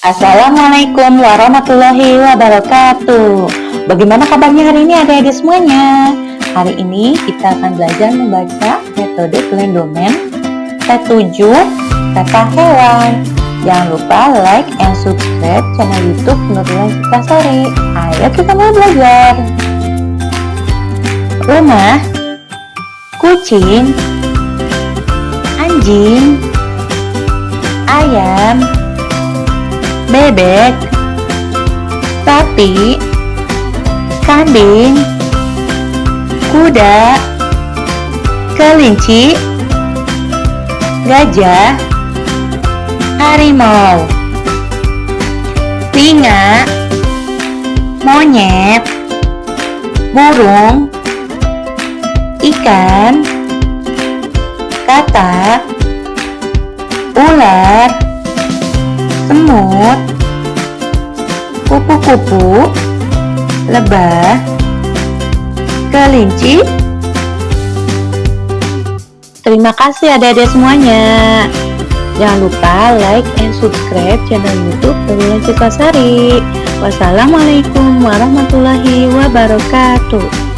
Assalamualaikum warahmatullahi wabarakatuh. Bagaimana kabarnya hari ini adik-adik semuanya? Hari ini kita akan belajar membaca metode Glendomen T7 kata hewan. Jangan lupa like and subscribe channel YouTube Nurlan Cikasari. Ayo kita mulai belajar. Rumah, kucing, anjing, ayam, bebek, sapi, kambing, kuda, kelinci, gajah, harimau, singa, monyet, burung, ikan, katak, ular, semut, kupu-kupu, lebah, kelinci. Terima kasih adik-adik semuanya. Jangan lupa like and subscribe channel YouTube Nurlan Cikasari. Wassalamualaikum warahmatullahi wabarakatuh.